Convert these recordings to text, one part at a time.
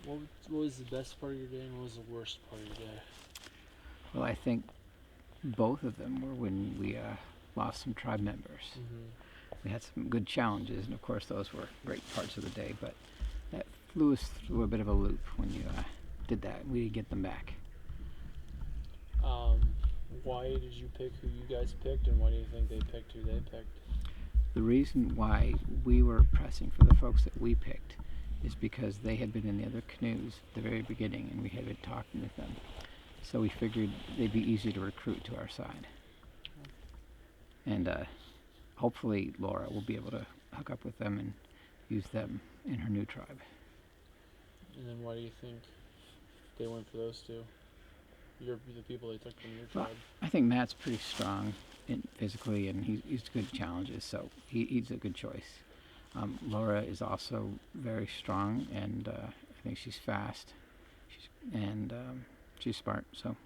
What was the best part of your day and what was the worst part of your day? Well, I think both of them were when we lost some tribe members. Mm-hmm. We had some good challenges, and of course those were great parts of the day, but that threw us through a bit of a loop when you did that. We didn't get them back. Why did you pick who you guys picked, and why do you think they picked who they picked? The reason why we were pressing for the folks that we picked is because they had been in the other canoes at the very beginning, and we had been talking with them. So we figured they'd be easy to recruit to our side. And hopefully Laura will be able to hook up with them and use them in her new tribe. And then why do you think they went for those two? You're the people they took from your Well, tribe. I think Matt's pretty strong physically, and he's good at challenges, so he's a good choice. Laura is also very strong, and I think she's fast, she's smart. So,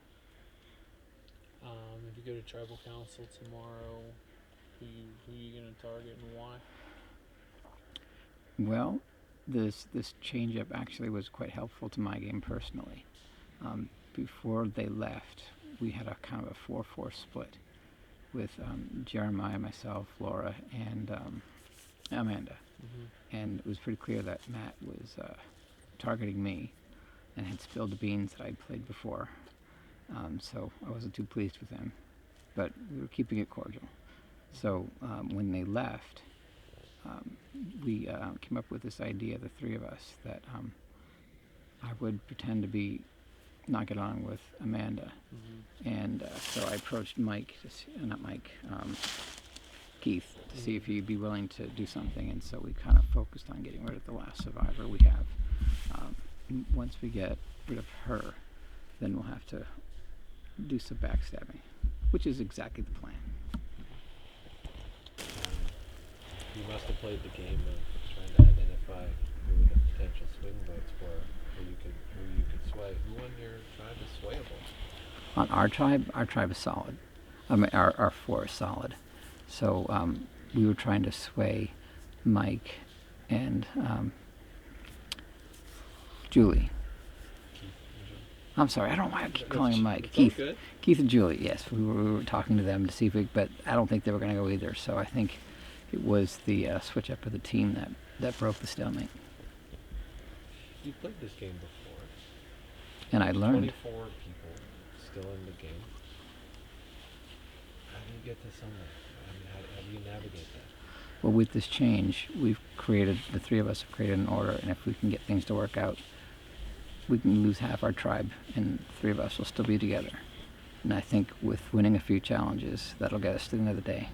If you go to tribal council tomorrow, who you gonna target and why? well, this change up actually was quite helpful to my game personally. Before they left, we had a kind of a 4-4 split with Jeremiah, myself, Laura, and Amanda. Mm-hmm. And it was pretty clear that Matt was targeting me and had spilled the beans that I'd played before. So I wasn't too pleased with him, but we were keeping it cordial. So when they left, we came up with this idea, the three of us, that I would pretend to be not get along with Amanda. Mm-hmm. And so I approached Keith, to see if he'd be willing to do something. And so we kind of focused on getting rid of the last survivor we have. Once we get rid of her, then we'll have to do some backstabbing, which is exactly the plan. You must have played the game of trying to identify who the potential swing votes were, who you could sway. Who on your tribe is swayable? On our tribe is solid. I mean, our four is solid. So we were trying to sway Mike and Julie. I'm sorry, I don't know why I keep calling him Mike. Keith. Good. Keith and Julie, yes. We were talking to them to see if we, but I don't think they were going to go either. So I think it was the switch up of the team that broke the stalemate. You played this game before. And I learned. 24 people still in the game. How do you get to some of that? I mean, how do you navigate that? Well, with this change, the three of us have created an order, and if we can get things to work out, we can lose half our tribe, and the three of us will still be together. And I think with winning a few challenges, that'll get us to the end of the day.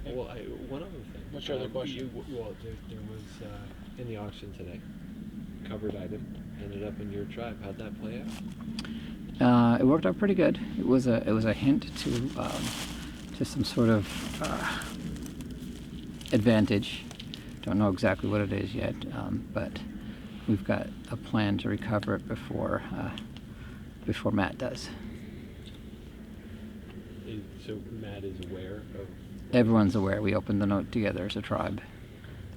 Well, one other thing. What's your other question? There was in the auction today, covered item ended up in your tribe. How'd that play out? It worked out pretty good. It was a hint to some sort of advantage. Don't know exactly what it is yet, but we've got a plan to recover it before Matt does. So Matt is aware of. Everyone's aware. We opened the note together as a tribe.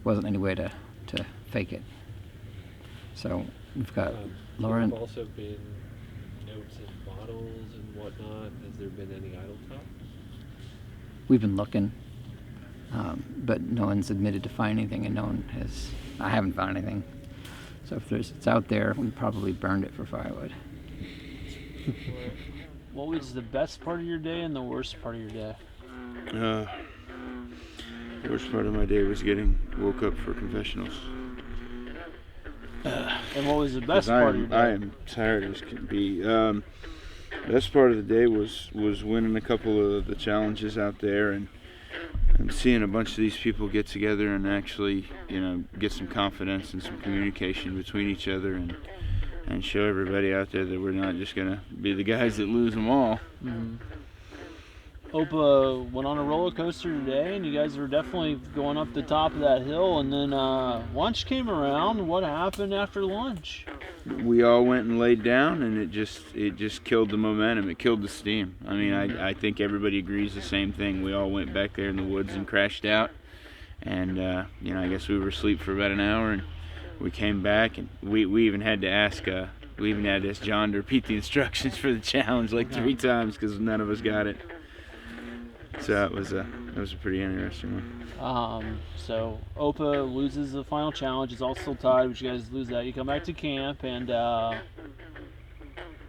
Wasn't any way to fake it. So we've got Lauren. There have also been notes in bottles and whatnot. Has there been any idle talk? We've been looking, but no one's admitted to find anything, and I haven't found anything. So if it's out there, we probably burned it for firewood. What was the best part of your day and the worst part of your day? The worst part of my day was getting woke up for confessionals. And what was the best part of your day? I am tired as can be. Best part of the day was winning a couple of the challenges out there and seeing a bunch of these people get together and actually, get some confidence and some communication between each other and show everybody out there that we're not just going to be the guys that lose them all. Mm-hmm. Opa went on a roller coaster today, and you guys were definitely going up the top of that hill, and then lunch came around. What happened after lunch? We all went and laid down, and it just killed the momentum. It killed the steam. I mean, I think everybody agrees the same thing. We all went back there in the woods and crashed out, And I guess we were asleep for about an hour, and we came back, and we even had to ask John to repeat the instructions for the challenge like 3 times because none of us got it. So that was a pretty interesting one. So OPA loses the final challenge. It's all still tied, but you guys lose that. You come back to camp, and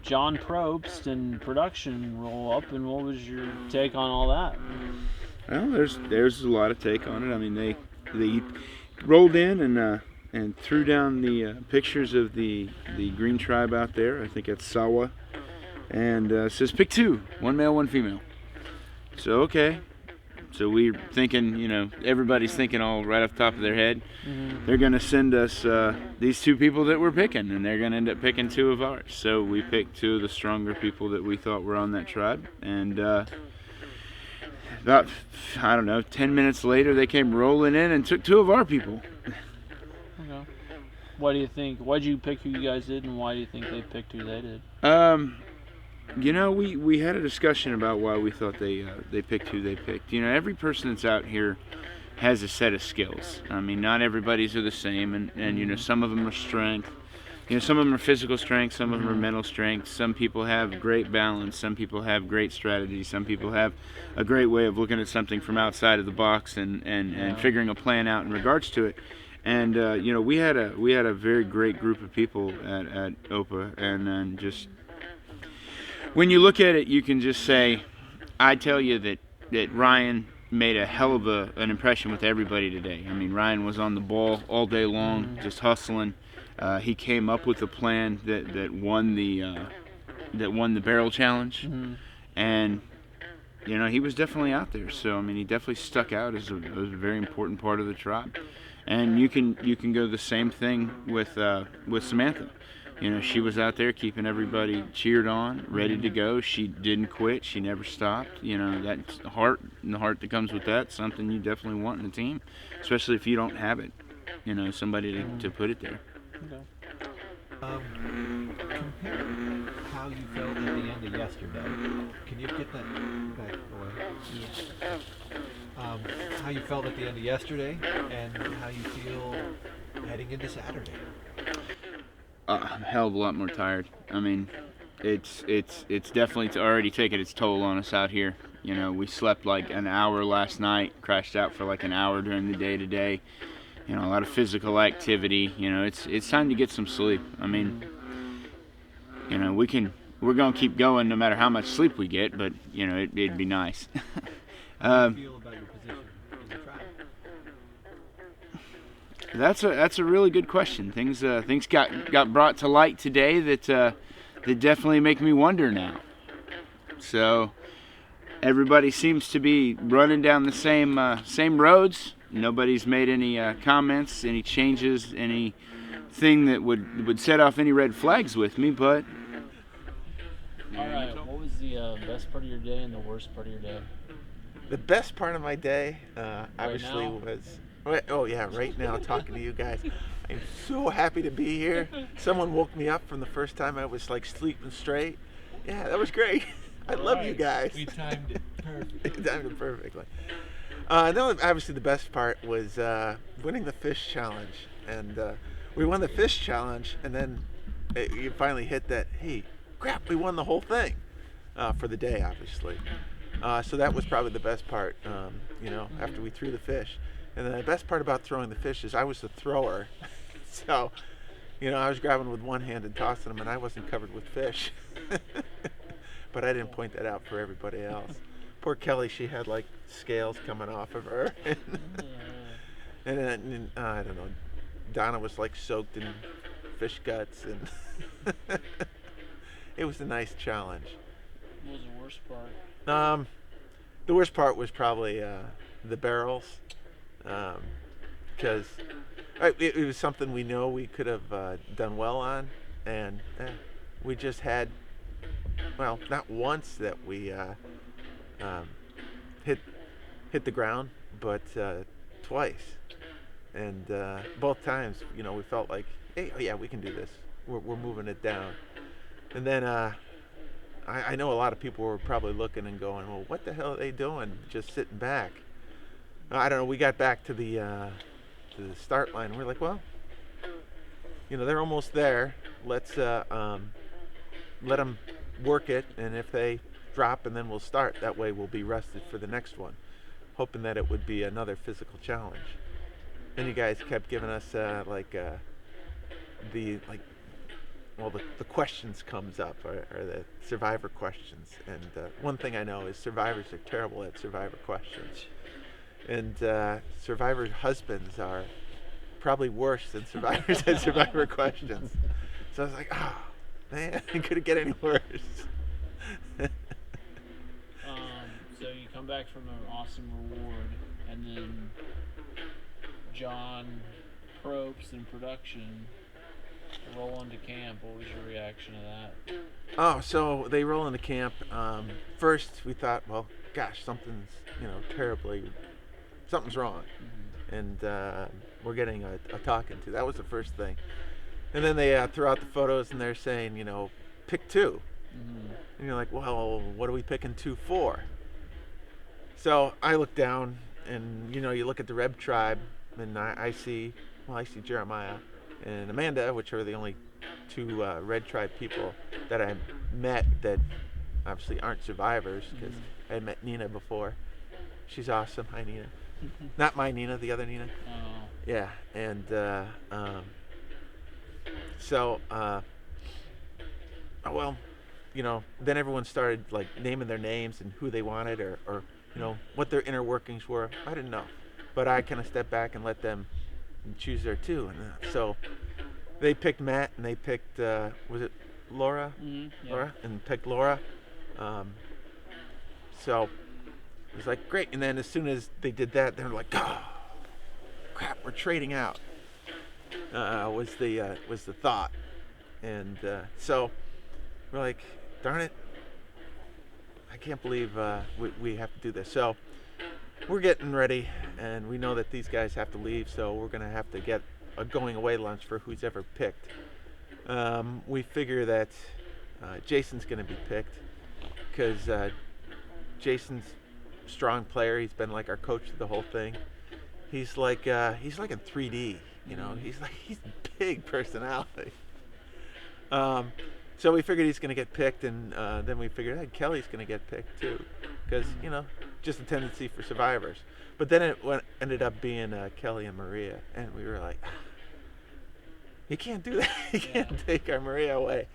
John Probst and production roll up. And what was your take on all that? Well, there's a lot of take on it. I mean, they rolled in and threw down the pictures of the Green Tribe out there. I think it's Sawa, and says pick 2, 1 male, 1 female. So okay, so we're thinking, everybody's thinking all right off the top of their head. Mm-hmm. They're gonna send us these 2 people that we're picking, and they're gonna end up picking 2 of ours. So we picked 2 of the stronger people that we thought were on that tribe, and about 10 minutes later, they came rolling in and took 2 of our people. Okay. What do you think? Why did you pick who you guys did, and why do you think they picked who they did? We had a discussion about why we thought they picked who they picked. Every person that's out here has a set of skills. I mean, not everybody's are the same, and some of them are strength. Some of them are physical strength, some of them are mental strength. Some people have great balance, some people have great strategy, some people have a great way of looking at something from outside of the box and figuring a plan out in regards to it. And we had a very great group of people at OPA, and just when you look at it, you can just say, I tell you that Ryan made a hell of an impression with everybody today. I mean, Ryan was on the ball all day long, just hustling. He came up with a plan that won the barrel challenge, and he was definitely out there. So I mean, he definitely stuck out as a very important part of the tribe. And you can go the same thing with Samantha. She was out there keeping everybody cheered on, ready to go. She didn't quit. She never stopped. That's the heart that comes with that. Something you definitely want in a team, especially if you don't have it. Somebody to put it there. Okay. Compare how you felt at the end of yesterday. Can you get that back away? How you felt at the end of yesterday, and how you feel heading into Saturday. A hell of a lot more tired. I mean, it's definitely already taken its toll on us out here. We slept like an hour last night, crashed out for like an hour during the day today. A lot of physical activity. It's time to get some sleep. I mean, we're gonna keep going no matter how much sleep we get, but it'd be nice. How do you feel about your position in the tribe? That's a really good question. Things got brought to light today that definitely make me wonder now. So everybody seems to be running down the same roads. Nobody's made any comments, any changes, anything that would set off any red flags with me. But all right, what was the best part of your day and the worst part of your day? The best part of my day, obviously, now? was right now talking to you guys. I'm so happy to be here. Someone woke me up from the first time I was like sleeping straight. Yeah, that was great. I love you guys. We timed it perfectly. We timed it perfectly. No, obviously the best part was winning the fish challenge, and we won the fish challenge, and then you finally hit that. Hey, crap! We won the whole thing for the day, obviously. So that was probably the best part, after we threw the fish. And then the best part about throwing the fish is I was the thrower. So, I was grabbing with one hand and tossing them, and I wasn't covered with fish. But I didn't point that out for everybody else. Poor Kelly, she had like scales coming off of her. And then, I don't know, Donna was like soaked in fish guts. And it was a nice challenge. What was the worst part? The worst part was probably the barrels, because it was something we know we could have done well on, and we just had, well, not once that we hit the ground, but twice, and both times, we felt like, hey, oh yeah, we can do this. We're moving it down, and then. I know a lot of people were probably looking and going, well, what the hell are they doing just sitting back? I don't know. We got back to the start line. And we're like, well, they're almost there. Let's let them work it, and if they drop, and then we'll start. That way, we'll be rested for the next one, hoping that it would be another physical challenge. And you guys kept giving us the questions comes up, or the survivor questions. And one thing I know is survivors are terrible at survivor questions, and survivor husbands are probably worse than survivors at survivor questions. So I was like, oh man, it couldn't get any worse. So you come back from an awesome reward, and then John Probst in production roll into camp. What was your reaction to that? Oh, so they roll into camp. First, we thought, well, gosh, something's something's wrong, and we're getting a talking to. That was the first thing. And then they throw out the photos, and they're saying, pick two. And you're like, well, what are we picking two for? So I look down, and you look at the Reb tribe, and I see Jeremiah and Amanda, which are the only two Red Tribe people that I met that obviously aren't survivors, because I had met Nina before. She's awesome. Hi, Nina. Not my Nina, the other Nina. Oh. Yeah, and then everyone started like naming their names and who they wanted, or what their inner workings were. I didn't know, but I kind of stepped back and let them choose their two. And so they picked Matt, and they picked was it Laura? Yeah. Laura, and picked Laura. So it was like great. And then as soon as they did that, they were like, oh crap, we're trading out. Was the thought. And so we're like, darn it, I can't believe we have to do this. So we're getting ready, and we know that these guys have to leave, so we're going to have to get a going away lunch for who's ever picked. We figure that Jason's going to be picked, because Jason's a strong player. He's been like our coach through the whole thing. He's like in 3D, he's big personality. So we figured he's going to get picked, and then we figured, hey, Kelly's going to get picked too, because just a tendency for survivors. But then it ended up being Kelly and Maria, and we were like, you can't do that. You can't take our Maria away.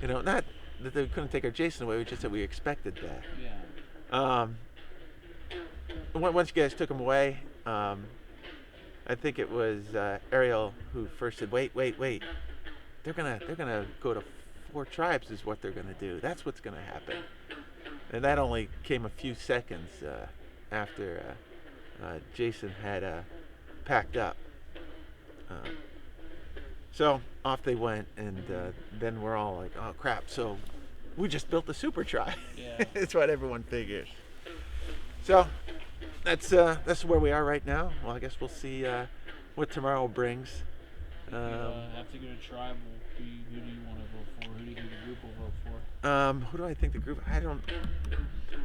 Not that they couldn't take our Jason away, we just said we expected that. Yeah. Once you guys took him away, I think it was Ariel who first said, wait. They're gonna go to 4 tribes is what they're gonna do. That's what's gonna happen. And that only came a few seconds after Jason had packed up. So off they went, and then we're all like, oh crap, so we just built a super tribe. Yeah. That's what everyone figures. So that's where we are right now. Well, I guess we'll see what tomorrow brings. Have to go to tribal. Who do you want to vote for? Who do you think the group will vote for? Who do I think the group? I don't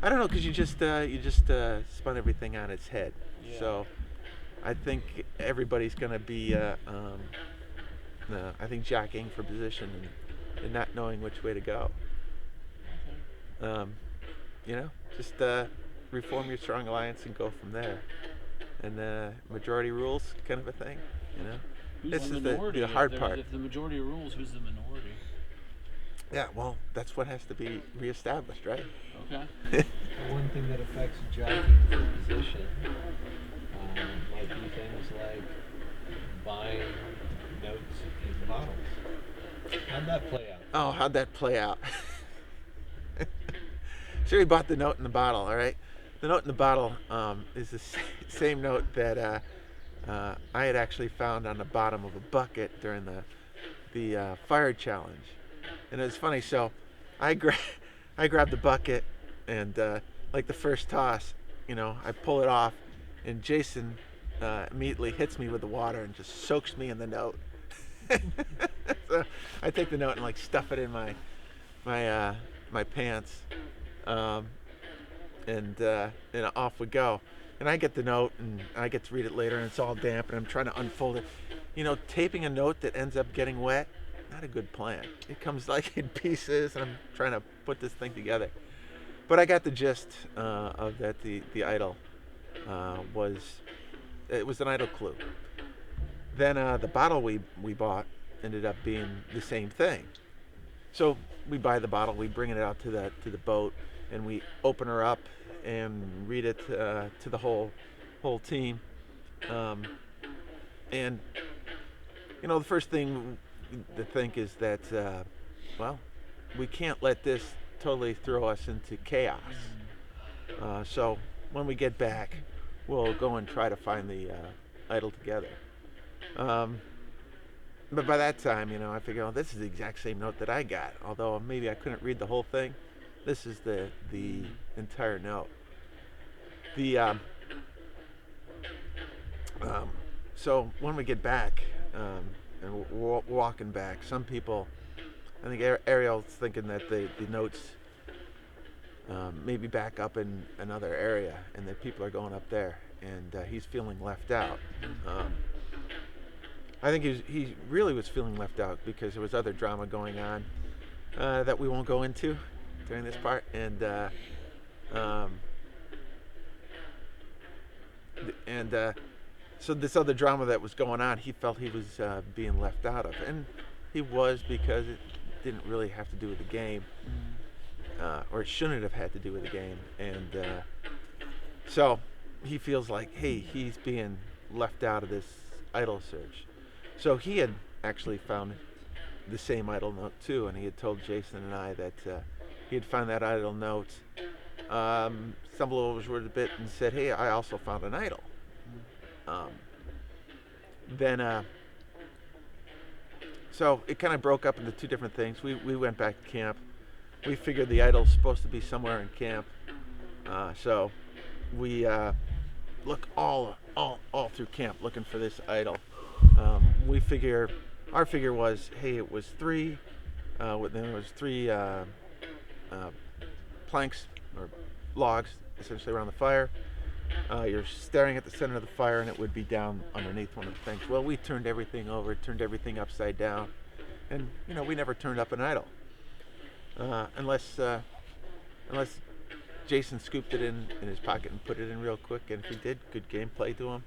know, because you just spun everything on its head. Yeah. So I think everybody's going to be I think jockeying for position and not knowing which way to go. Just reform your strong alliance and go from there. And majority rules kind of a thing. Who's This the is minority? the hard part. If the majority rules, who's the minority? Yeah, well, that's what has to be reestablished, right? Okay. One thing that affects jockeying for position might be things like buying notes in bottles. How'd that play out? Oh, how'd that play out? So we bought the note in the bottle, all right? The note in the bottle is the same note that I had actually found on the bottom of a bucket during the fire challenge. And it was funny, so I grabbed the bucket, and like the first toss, I pull it off, and Jason immediately hits me with the water and just soaks me in the note. So I take the note and like stuff it in my pants, and off we go. and I get the note, and I get to read it later, and it's all damp, and I'm trying to unfold it. You know, taping a note that ends up getting wet, not a good plan. It comes like in pieces, and I'm trying to put this thing together. But I got the gist of that. The idol was an idol clue. Then the bottle we bought ended up being the same thing. So we buy the bottle, we bring it out to the boat, and we open her up and read it to the whole team. And you know, the first thing to think is that well, we can't let this totally throw us into chaos. So when we get back, we'll go and try to find the idol together. But by that time, you know, I figure, oh, this is the exact same note that I got. Although maybe I couldn't read the whole thing, this is the entire note. So when we get back, and we're walking back, some people, I think Ariel's thinking that the notes maybe back up in another area, and that people are going up there, and he's feeling left out. I think he really was feeling left out because there was other drama going on that we won't go into during this part, and so this other drama that was going on, he felt he was being left out of, and he was, because it didn't really have to do with the game, or it shouldn't have had to do with the game, and so he feels like, hey, he's being left out of this idol search. So he had actually found the same idol note too, and he had told Jason and I that he had found that idol note, stumbled over it a bit, and said, hey, I also found an idol. Then so it kind of broke up into two different things. We went back to camp. We figured the idol's supposed to be somewhere in camp, so we look all through camp looking for this idol. Our figure was, hey, it was three. There was three planks or logs essentially around the fire. You're staring at the center of the fire, and it would be down underneath one of the things. Well, we turned everything over, turned everything upside down, and you know, we never turned up an idol unless Jason scooped it in his pocket and put it in real quick. And if he did, good gameplay to him.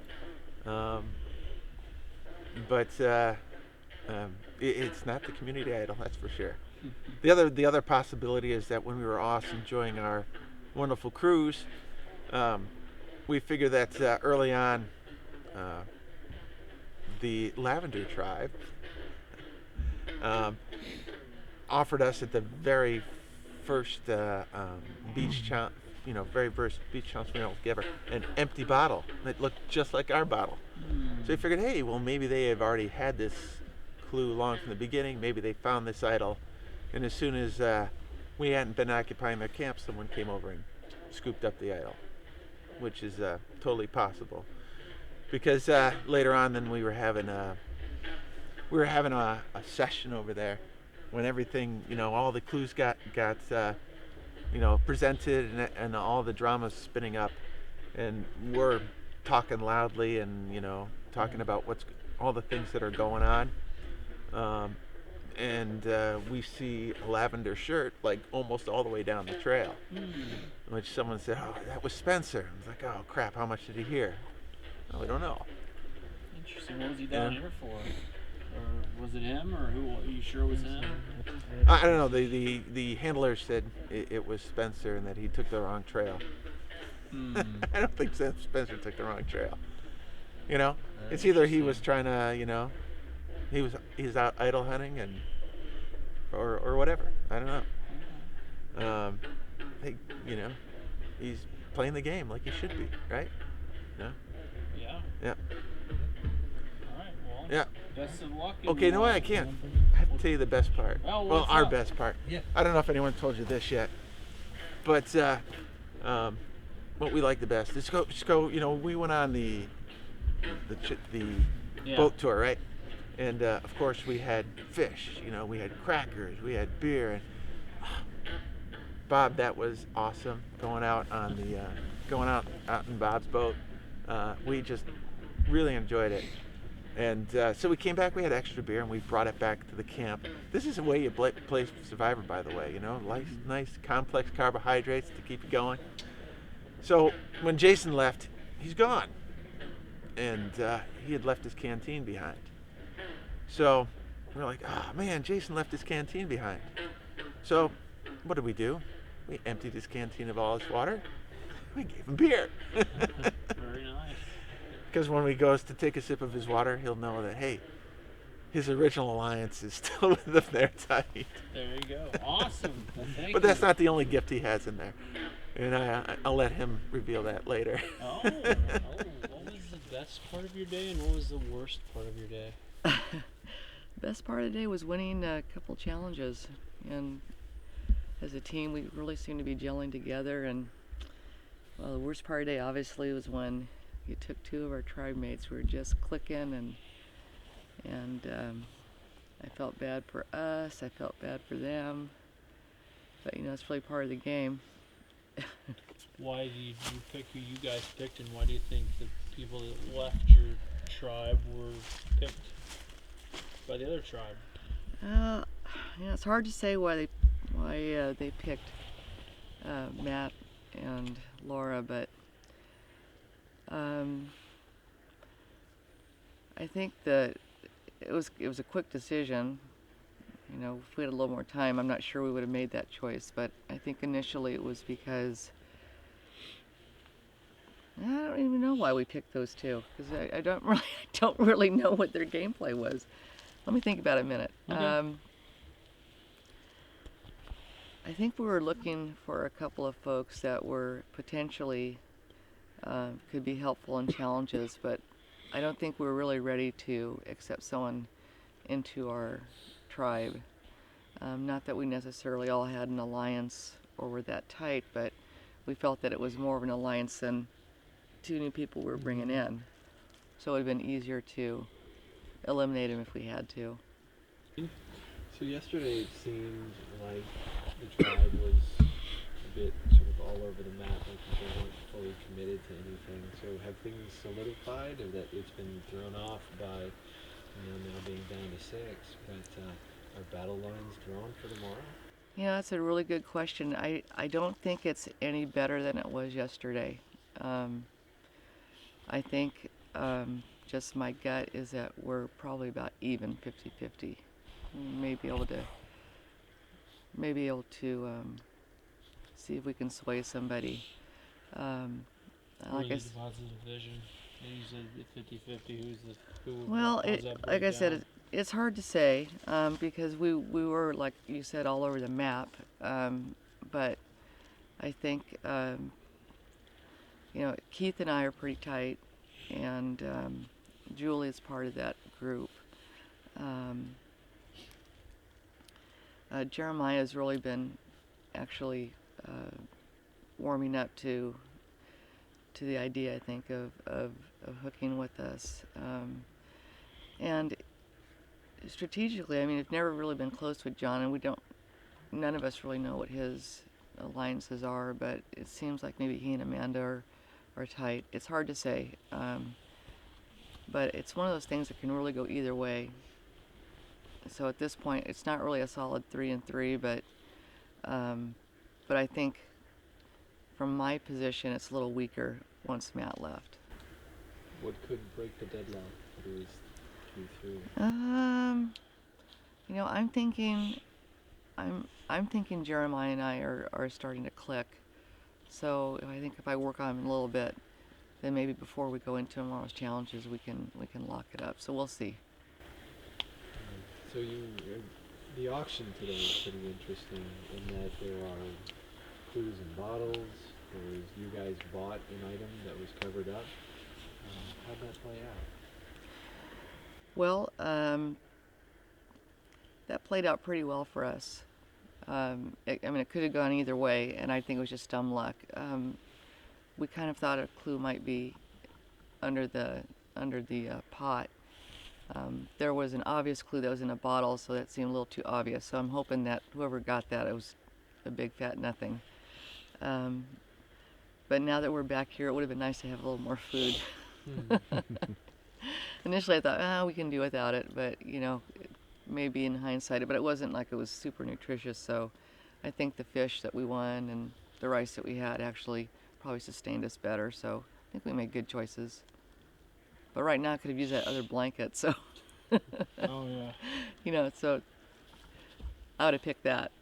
But it's not the community idol, that's for sure. The other possibility is that when we were off enjoying our wonderful cruise, we figured that early on, the Lavender Tribe offered us at the very first beach challenge, very first beach challenge we were able to give her, an empty bottle that looked just like our bottle. So we figured, hey, well, maybe they have already had this clue long from the beginning. Maybe they found this idol, and as soon as we hadn't been occupying their camp, someone came over and scooped up the idol, which is totally possible. Because later on, then we were having a session over there when everything, all the clues got presented, and all the drama's spinning up, and we're talking loudly and talking about all the things that are going on, and we see a lavender shirt like almost all the way down the trail, which someone said, oh, that was Spencer. I was like, oh crap, how much did he hear? Oh, we don't know. Interesting. What was he down here for? Or was it him, or who? Are you sure it was him? I don't know. The handler said it was Spencer and that he took the wrong trail. I don't think Spencer took the wrong trail. It's either he was trying to, he's out idol hunting or whatever. I don't know. He's playing the game like he should be, right? Yeah. Yeah. All right. Well. Yeah. Best of luck. Okay, no, I can't. I have to tell you the best part. Oh, well, our up? best part. Yeah. I don't know if anyone told you this yet, but what we like the best is just go. We went on the boat tour, right? And of course we had fish. We had crackers, we had beer, and Bob, that was awesome going out on the going out in Bob's boat. We just really enjoyed it. And so we came back, we had extra beer, and we brought it back to the camp. This is the way you play Survivor, by the way, you know, nice complex carbohydrates to keep you going. So when Jason left, he's gone. And he had left his canteen behind. So we're like, oh man, Jason left his canteen behind. So what did we do? We emptied his canteen of all his water. We gave him beer. Very nice. Because when he goes to take a sip of his water, he'll know that, hey, his original alliance is still with him there tight. There you go. Awesome. Well, thank But that's you. not the only gift he has in there. And I'll let him reveal that later. Oh, what was the best part of your day and what was the worst part of your day? Best part of the day was winning a couple challenges, and as a team we really seemed to be gelling together. And well, the worst part of the day obviously was when you took two of our tribe mates. We were just clicking, and I felt bad for us, I felt bad for them, but you know, it's really part of the game. Why did you pick who you guys picked, and why do you think the people that left your tribe were picked by the other tribe? You know, it's hard to say why they picked Matt and Laura, but I think that it was a quick decision. You know, if we had a little more time, I'm not sure we would have made that choice. But I think initially it was because I don't even know why we picked those two, because I don't really know what their gameplay was. Let me think about it a minute. Okay. I think we were looking for a couple of folks that were potentially could be helpful in challenges, but I don't think we were really ready to accept someone into our tribe. Not that we necessarily all had an alliance or were that tight, but we felt that it was more of an alliance than two new people we were bringing in. So it would have been easier to eliminate them if we had to. So yesterday it seemed like the tribe was a bit sort of all over the map, like people weren't fully committed to anything. So have things solidified, or that it's been thrown off by, you know, now being down to 6? But are battle lines drawn for tomorrow? Yeah, that's a really good question. I don't think it's any better than it was yesterday. I think just my gut is that we're probably about even 50-50. May be able to see if we can sway somebody. Like Really I s- positive vision. You said 50-50. Well, how's that like I break said, down? it's hard to say because we were, like you said, all over the map. But I think you know, Keith and I are pretty tight, and Julie is part of that group. Jeremiah has really been actually warming up to the idea, I think, of hooking with us. And strategically, I mean, I've never really been close with John, and none of us really know what his alliances are, but it seems like maybe he and Amanda are tight. It's hard to say, but it's one of those things that can really go either way. So at this point, it's not really a solid 3-3, but I think from my position, it's a little weaker once Matt left. What could break the deadlock for these 3-3? You know, I'm thinking Jeremiah and I are starting to click. So I think if I work on him a little bit, then maybe before we go into tomorrow's challenges, we can lock it up. So we'll see. So the auction today is pretty interesting in that there are clues and bottles. You guys bought an item that was covered up. How'd that play out? Well, that played out pretty well for us. I mean, it could have gone either way, and I think it was just dumb luck. We kind of thought a clue might be under the pot. There was an obvious clue that was in a bottle, so that seemed a little too obvious. So I'm hoping that whoever got that, it was a big fat nothing. But now that we're back here, it would have been nice to have a little more food. Initially, I thought, we can do without it, but maybe in hindsight, but it wasn't like it was super nutritious. So I think the fish that we won and the rice that we had actually probably sustained us better. So I think we made good choices. But right now, I could have used that other blanket. So Oh yeah. so I would have picked that.